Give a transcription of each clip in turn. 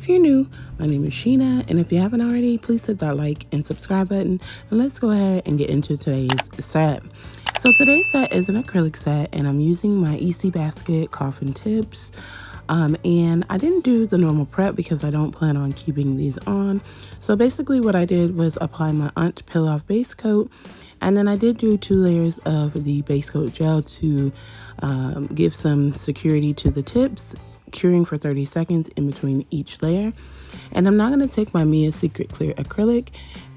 if you're new, my name is Sheena, and if you haven't already, please hit that like and subscribe button, and let's go ahead and get into today's set. So today's set is an acrylic set, and I'm using my EC Basket Coffin Tips. And I didn't do the normal prep because I don't plan on keeping these on. So basically what I did was apply my Aunt Peel Off base coat, and then I did do 2 layers of the base coat gel to give some security to the tips, curing for 30 seconds in between each layer. And I'm now going to take my Mia Secret Clear acrylic,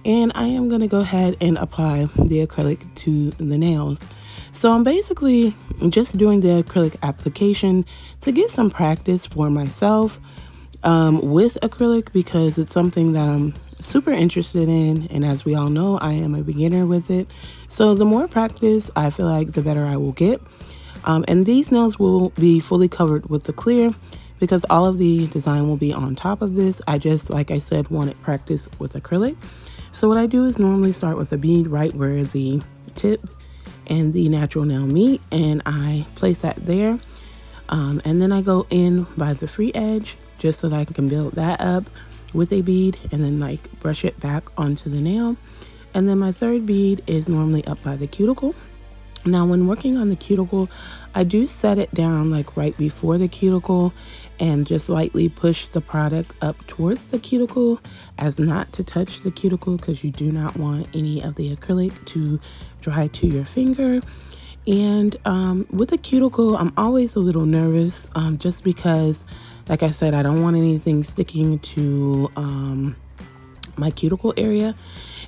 and I am going to go ahead and apply the acrylic to the nails. So I'm basically just doing the acrylic application to get some practice for myself with acrylic, because it's something that I'm super interested in, and as we all know, I am a beginner with it. So the more practice I feel like, the better I will get. And these nails will be fully covered with the clear because all of the design will be on top of this. I just, like I said, wanted practice with acrylic. So what I do is normally start with a bead right where the tip and the natural nail meet, and I place that there. And then I go in by the free edge just so that I can build that up with a bead and then like brush it back onto the nail. And then my third bead is normally up by the cuticle. Now when working on the cuticle, I do set it down like right before the cuticle and just lightly push the product up towards the cuticle as not to touch the cuticle, because you do not want any of the acrylic to dry to your finger. And with the cuticle, I'm always a little nervous just because, like I said, I don't want anything sticking to my cuticle area.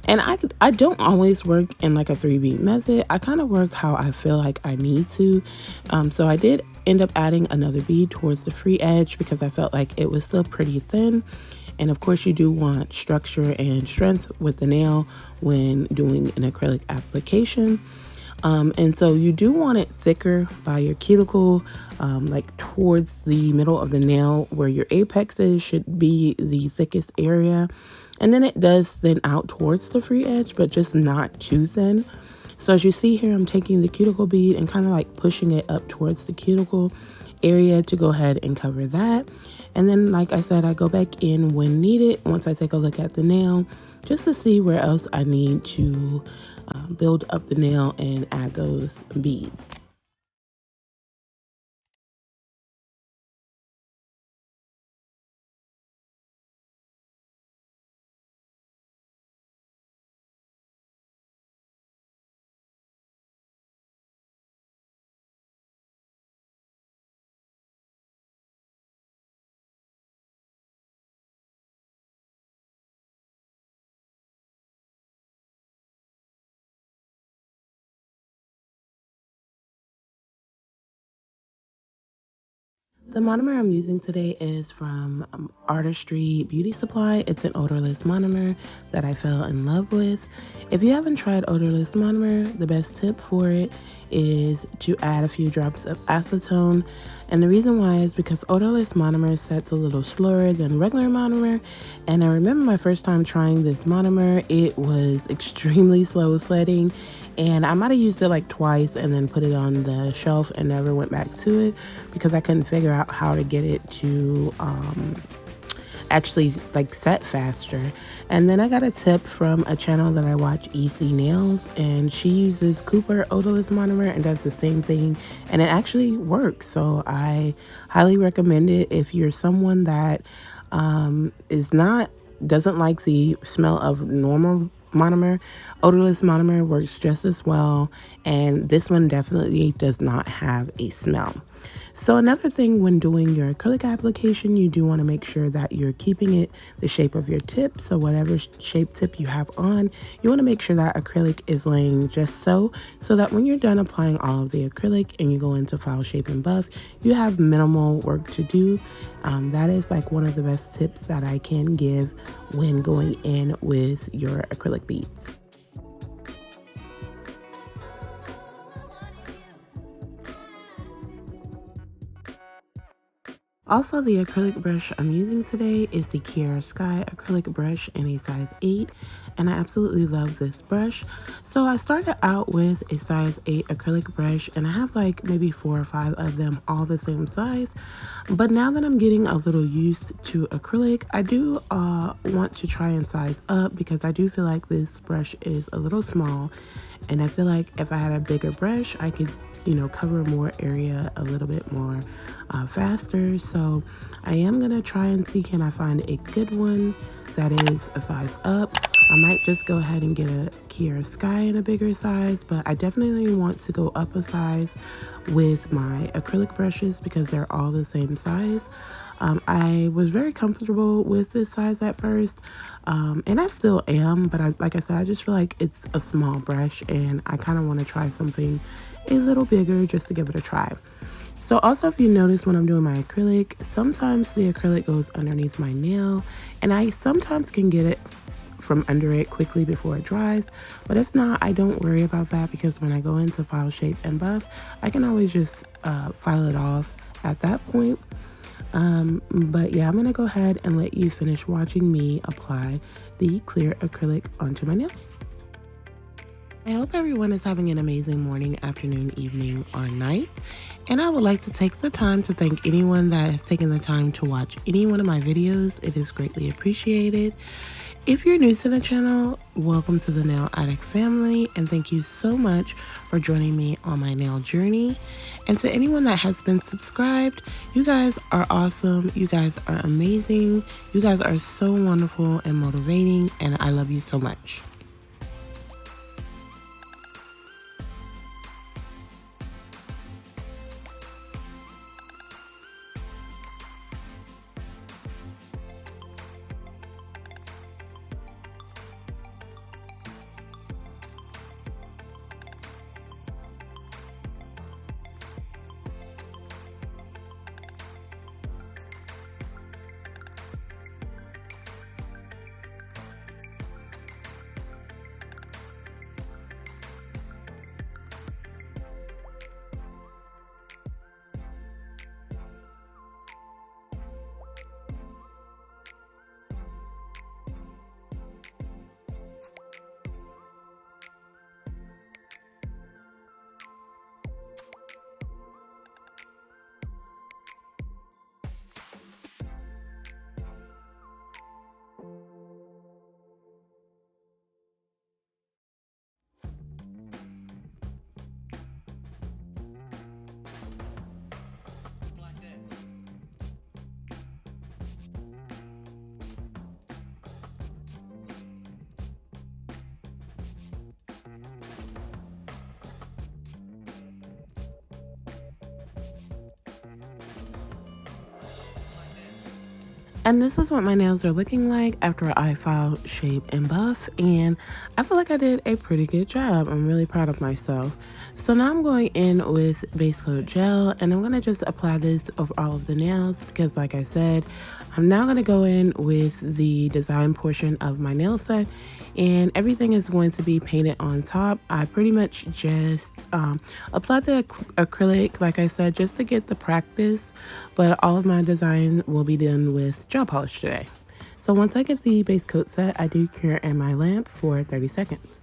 And I don't always work in like a 3-bead method. I kind of work how I feel like I need to. So I did end up adding another bead towards the free edge because I felt like it was still pretty thin. And of course you do want structure and strength with the nail when doing an acrylic application. And so you do want it thicker by your cuticle, like towards the middle of the nail where your apex is should be the thickest area. And then it does thin out towards the free edge, but just not too thin. So as you see here, I'm taking the cuticle bead and kind of like pushing it up towards the cuticle area to go ahead and cover that. And then, like I said, I go back in when needed once I take a look at the nail just to see where else I need to build up the nail and add those beads. The monomer I'm using today is from Artistry Beauty Supply. It's an odorless monomer that I fell in love with. If you haven't tried odorless monomer, the best tip for it is to add a few drops of acetone. And the reason why is because odorless monomer sets a little slower than regular monomer. And I remember my first time trying this monomer, it was extremely slow setting. And I might have used it like twice and then put it on the shelf and never went back to it because I couldn't figure out how to get it to actually like set faster. And then I got a tip from a channel that I watch, EC Nails, and she uses Cooper odorless monomer and does the same thing, and it actually works. So I highly recommend it if you're someone that doesn't like the smell of normal monomer. Odorless monomer works just as well, and this one definitely does not have a smell. So another thing when doing your acrylic application, you do want to make sure that you're keeping it the shape of your tip. So whatever shape tip you have on, you want to make sure that acrylic is laying just so that when you're done applying all of the acrylic and you go into file shape and buff, you have minimal work to do. That is like one of the best tips that I can give when going in with your acrylic beads. Also, the acrylic brush I'm using today is the Kiara Sky acrylic brush in a size 8, and I absolutely love this brush. So I started out with a size 8 acrylic brush, and I have like maybe 4 or 5 of them all the same size. But now that I'm getting a little used to acrylic, I do want to try and size up because I do feel like this brush is a little small, and I feel like if I had a bigger brush, I could, you know, cover more area a little bit more faster. So I am gonna try and see, can I find a good one that is a size up. I might just go ahead and get a Kiara Sky in a bigger size, but I definitely want to go up a size with my acrylic brushes because they're all the same size. I was very comfortable with this size at first, and I still am, but like I said, I just feel like it's a small brush and I kind of want to try something a little bigger just to give it a try. So also, if you notice when I'm doing my acrylic, sometimes the acrylic goes underneath my nail, and I sometimes can get it from under it quickly before it dries. But if not, I don't worry about that because when I go into file, shape, and buff, I can always just file it off at that point. But yeah, I'm gonna go ahead and let you finish watching me apply the clear acrylic onto my nails. I hope everyone is having an amazing morning, afternoon, evening, or night. And I would like to take the time to thank anyone that has taken the time to watch any one of my videos. It is greatly appreciated. If you're new to the channel, welcome to the Nail Addict family, and thank you so much for joining me on my nail journey. And to anyone that has been subscribed, you guys are awesome. You guys are amazing. You guys are so wonderful and motivating, and I love you so much. And this is what my nails are looking like after I file, shape, and buff. And I feel like I did a pretty good job. I'm really proud of myself. So now I'm going in with base coat gel, and I'm going to just apply this over all of the nails because, like I said, I'm now going to go in with the design portion of my nail set, and everything is going to be painted on top. I pretty much just applied the acrylic, like I said, just to get the practice, but all of my design will be done with gel polish today. So once I get the base coat set, I do cure in my lamp for 30 seconds.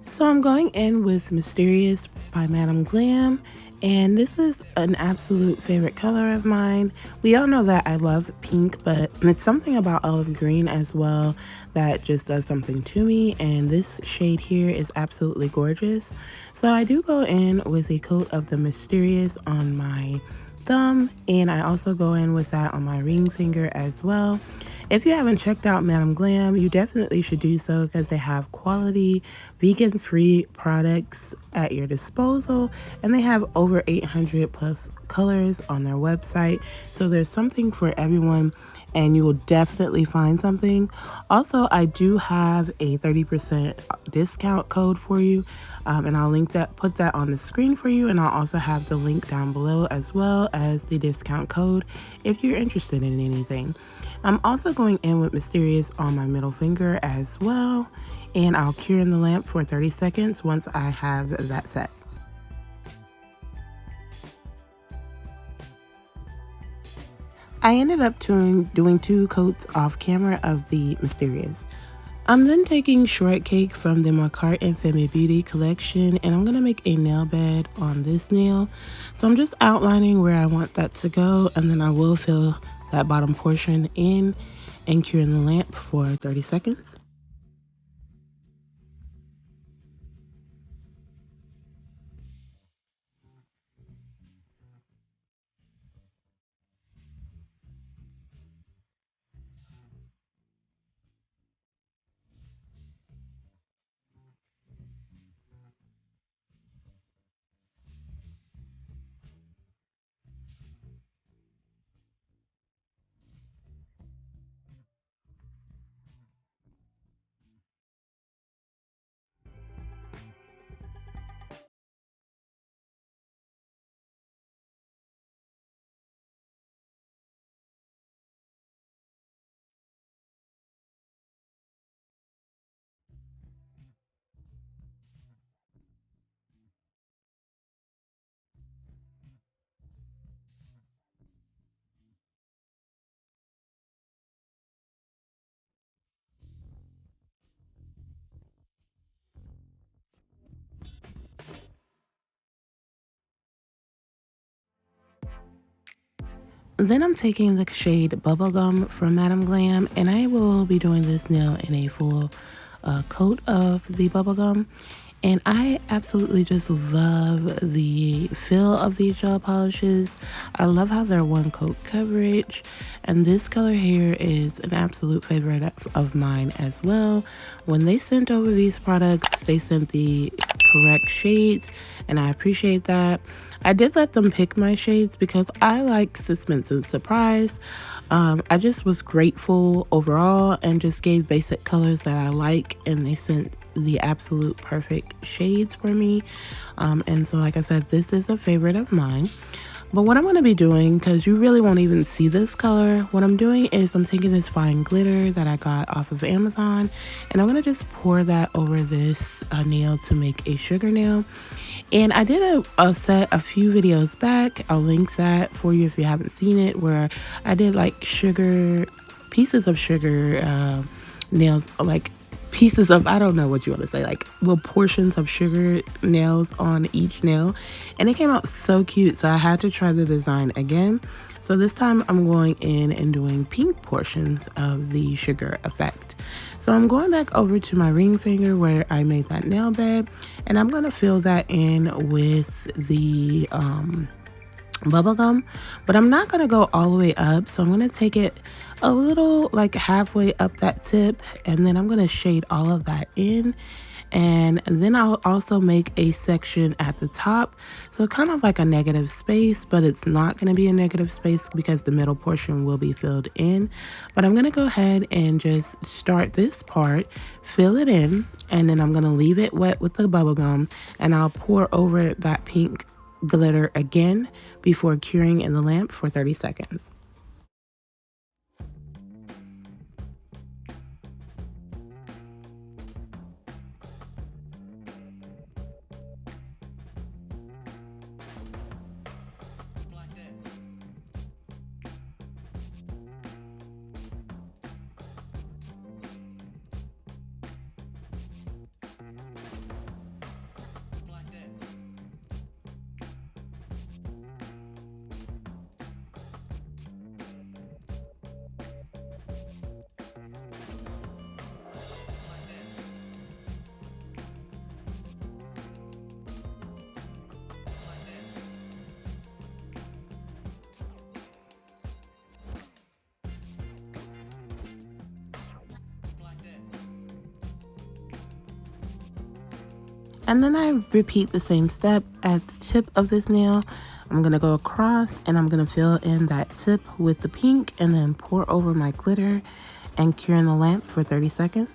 So I'm going in with Mysterious by Madam Glam, and this is an absolute favorite color of mine. We all know that I love pink, but it's something about olive green as well that just does something to me, and this shade here is absolutely gorgeous. So I do go in with a coat of the Mysterious on my thumb, and I also go in with that on my ring finger as well. If you haven't checked out Madam Glam, you definitely should do so because they have quality vegan-free products at your disposal, and they have over 800 plus colors on their website. So there's something for everyone, and you will definitely find something. Also, I do have a 30% discount code for you, and I'll put that on the screen for you, and I'll also have the link down below as well as the discount code if you're interested in anything. I'm also going in with Mysterious on my middle finger as well, and I'll cure in the lamp for 30 seconds once I have that set. I ended up doing 2 coats off camera of the Mysterious. I'm then taking Shortcake from the Marcart and Femi Beauty collection, and I'm going to make a nail bed on this nail. So I'm just outlining where I want that to go, and then I will fill that bottom portion in and cure in the lamp for 30 seconds. Then I'm taking the shade Bubblegum from Madam Glam, and I will be doing this nail in a full coat of the Bubblegum. And I absolutely just love the feel of these gel polishes. I love how they're 1 coat coverage. And this color here is an absolute favorite of mine as well. When they sent over these products, they sent the correct shades, and I appreciate that. I did let them pick my shades because I like suspense and surprise. I just was grateful overall and just gave basic colors that I like, and they sent the absolute perfect shades for me. And so like I said, this is a favorite of mine. But what I'm going to be doing, because you really won't even see this color, what I'm doing is I'm taking this fine glitter that I got off of Amazon, and I'm going to just pour that over this nail to make a sugar nail. And I did a set a few videos back. I'll link that for you if you haven't seen it, where I did like pieces of sugar nails, like pieces of, I don't know what you want to say, like little portions of sugar nails on each nail, and it came out so cute, so I had to try the design again. So this time I'm going in and doing pink portions of the sugar effect. So I'm going back over to my ring finger where I made that nail bed, and I'm going to fill that in with the bubblegum, but I'm not going to go all the way up. So I'm going to take it a little like halfway up that tip, and then I'm going to shade all of that in. And then I'll also make a section at the top, so kind of like a negative space, but it's not going to be a negative space because the middle portion will be filled in. But I'm going to go ahead and just start this part, fill it in, and then I'm going to leave it wet with the bubblegum, and I'll pour over that pink glitter again before curing in the lamp for 30 seconds. And then I repeat the same step at the tip of this nail. I'm going to go across and I'm going to fill in that tip with the pink and then pour over my glitter and cure in the lamp for 30 seconds.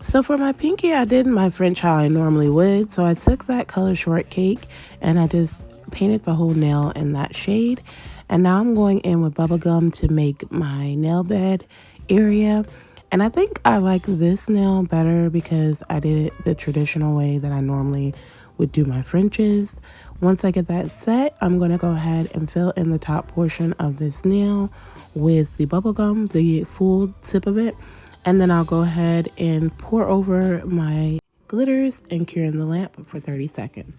So for my pinky, I did my French how I normally would. So I took that color Shortcake and I just painted the whole nail in that shade. And now I'm going in with Bubblegum to make my nail bed area. And I think I like this nail better because I did it the traditional way that I normally would do my Frenches. Once I get that set, I'm going to go ahead and fill in the top portion of this nail with the Bubblegum, the full tip of it. And then I'll go ahead and pour over my glitters and cure in the lamp for 30 seconds.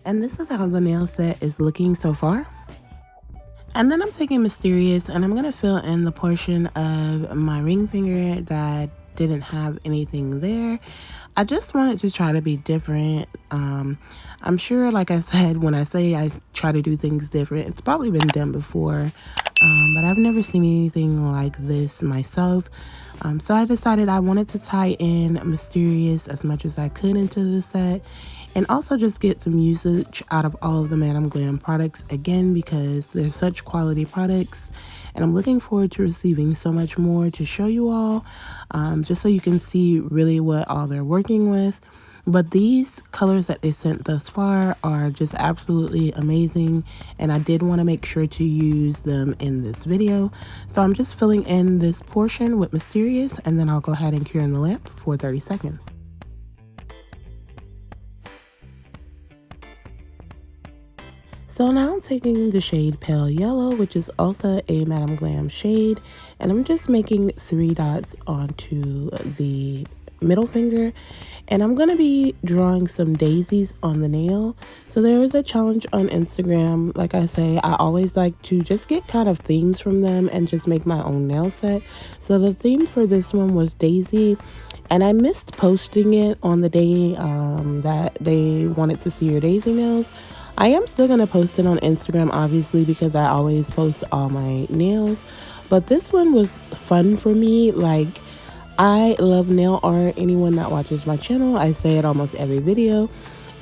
And this is how the nail set is looking so far. And then I'm taking Mysterious and I'm going to fill in the portion of my ring finger that didn't have anything there. I just wanted to try to be different. I'm sure, like I said, when I say I try to do things different, it's probably been done before. But I've never seen anything like this myself. So I decided I wanted to tie in Mysterious as much as I could into the set. And also just get some usage out of all of the Madam Glam products again because they're such quality products. And I'm looking forward to receiving so much more to show you all, just so you can see really what all they're working with. But these colors that they sent thus far are just absolutely amazing. And I did want to make sure to use them in this video. So I'm just filling in this portion with Mysterious and then I'll go ahead and cure in the lamp for 30 seconds. So now I'm taking the shade Pale Yellow, which is also a Madam Glam shade, and I'm just making 3 dots onto the middle finger, and I'm going to be drawing some daisies on the nail. So there is a challenge on Instagram. Like I say, I always like to just get kind of themes from them and just make my own nail set. So the theme for this one was Daisy. And I missed posting it on the day that they wanted to see your daisy nails. I am still going to post it on Instagram, obviously, because I always post all my nails. But this one was fun for me. Like, I love nail art. Anyone that watches my channel, I say it almost every video.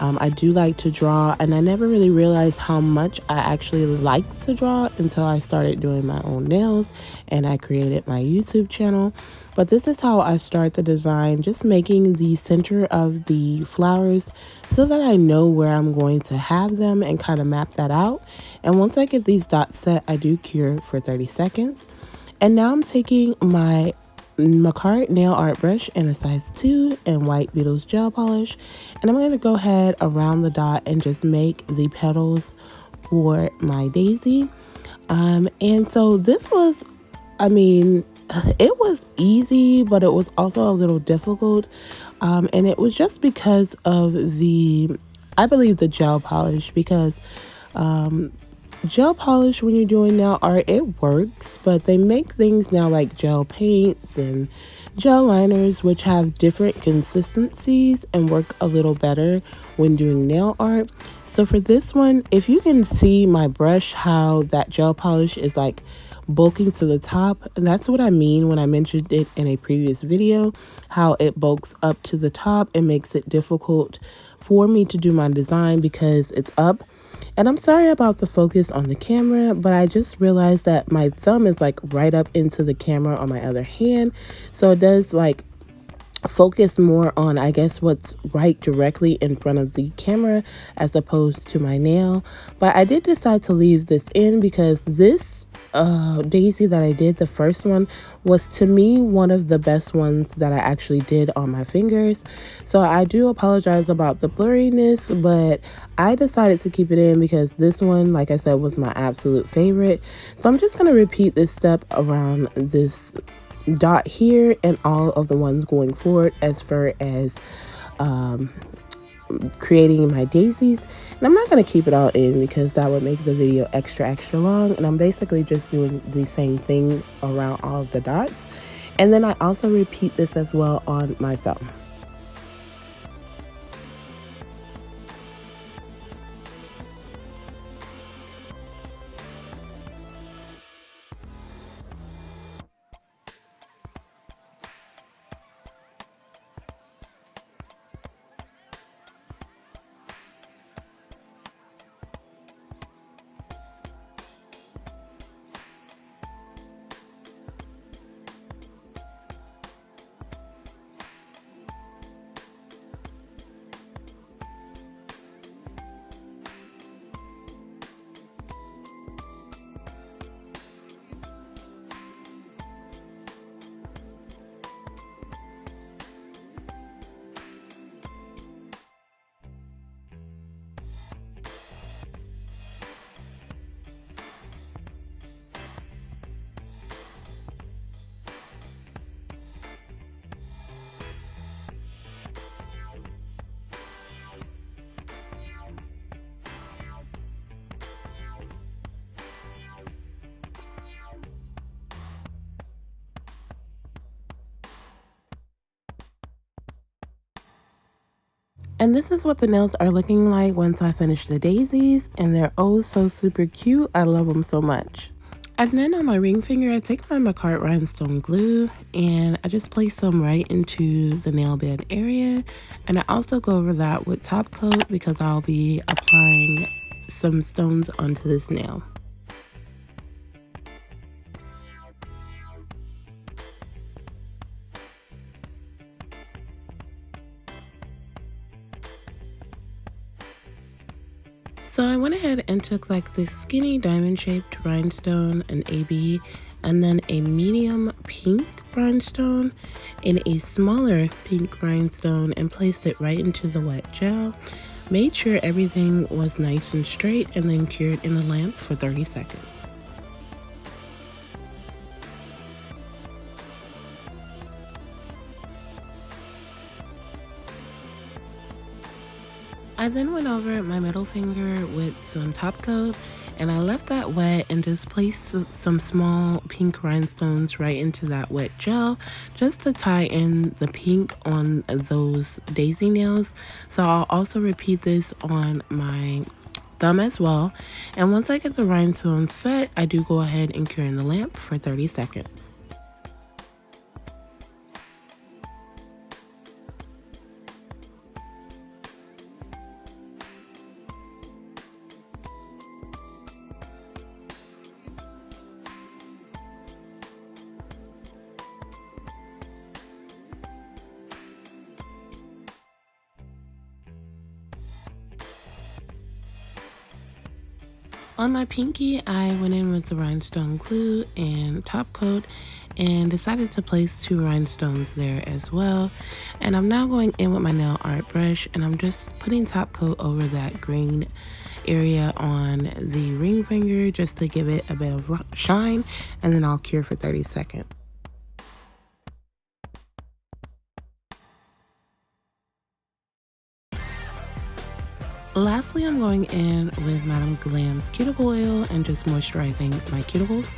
I do like to draw, and I never really realized how much I actually like to draw until I started doing my own nails and I created my YouTube channel. But this is how I start the design, just making the center of the flowers so that I know where I'm going to have them and kind of map that out. And once I get these dots set, I do cure for 30 seconds. And now I'm taking my Macart nail art brush in a size 2 and White Beetles gel polish, and I'm going to go ahead around the dot and just make the petals for my daisy. And so this was, I mean, it was easy, but it was also a little difficult, and it was just because of I believe the gel polish, because gel polish, when you're doing nail art, it works, but they make things now like gel paints and gel liners, which have different consistencies and work a little better when doing nail art. So for this one, if you can see my brush, how that gel polish is like bulking to the top, and that's what I mean when I mentioned it in a previous video, how it bulks up to the top and makes it difficult for me to do my design because it's up. And I'm sorry about the focus on the camera, but I just realized that my thumb is like right up into the camera on my other hand. So it does like focus more on, I guess, what's right directly in front of the camera as opposed to my nail. But I did decide to leave this in because this daisy that I did, the first one, was to me one of the best ones that I actually did on my fingers. So I do apologize about the blurriness, but I decided to keep it in because this one, like I said, was my absolute favorite. So I'm just going to repeat this step around this dot here and all of the ones going forward as far as creating my daisies. And I'm not going to keep it all in because that would make the video extra long, and I'm basically just doing the same thing around all of the dots. And then I also repeat this as well on my thumb. And this is what the nails are looking like once I finish the daisies, and they're oh so super cute. I love them so much. And then on my ring finger, I take my Macart rhinestone glue and I just place some right into the nail bed area. And I also go over that with top coat because I'll be applying some stones onto this nail. So I went ahead and took like this skinny diamond shaped rhinestone, an AB, and then a medium pink rhinestone and a smaller pink rhinestone, and placed it right into the wet gel. Made sure everything was nice and straight, and then cured in the lamp for 30 seconds. I then went over my middle finger with some top coat, and I left that wet and just placed some small pink rhinestones right into that wet gel just to tie in the pink on those daisy nails. So I'll also repeat this on my thumb as well. And once I get the rhinestones set, I do go ahead and cure in the lamp for 30 seconds. On my pinky, I went in with the rhinestone glue and top coat and decided to place 2 rhinestones there as well. And I'm now going in with my nail art brush, and I'm just putting top coat over that green area on the ring finger just to give it a bit of shine, and then I'll cure for 30 seconds. Lastly, I'm going in with Madame Glam's cuticle oil and just moisturizing my cuticles.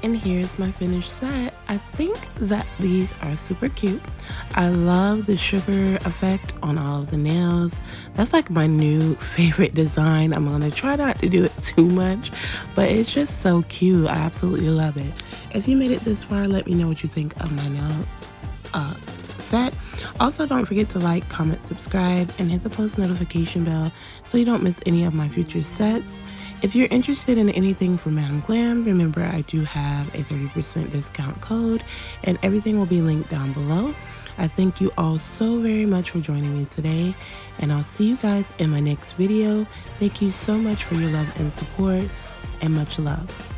And here's my finished set. I think that these are super cute. I love the sugar effect on all of the nails. That's like my new favorite design. I'm gonna try not to do it too much, but it's just so cute. I absolutely love it. If you made it this far, let me know what you think of my nail set. Also, don't forget to like, comment, subscribe, and hit the post notification bell so you don't miss any of my future sets. If you're interested in anything from Madame Glam, remember I do have a 30% discount code, and everything will be linked down below. I thank you all so very much for joining me today, and I'll see you guys in my next video. Thank you so much for your love and support, and much love.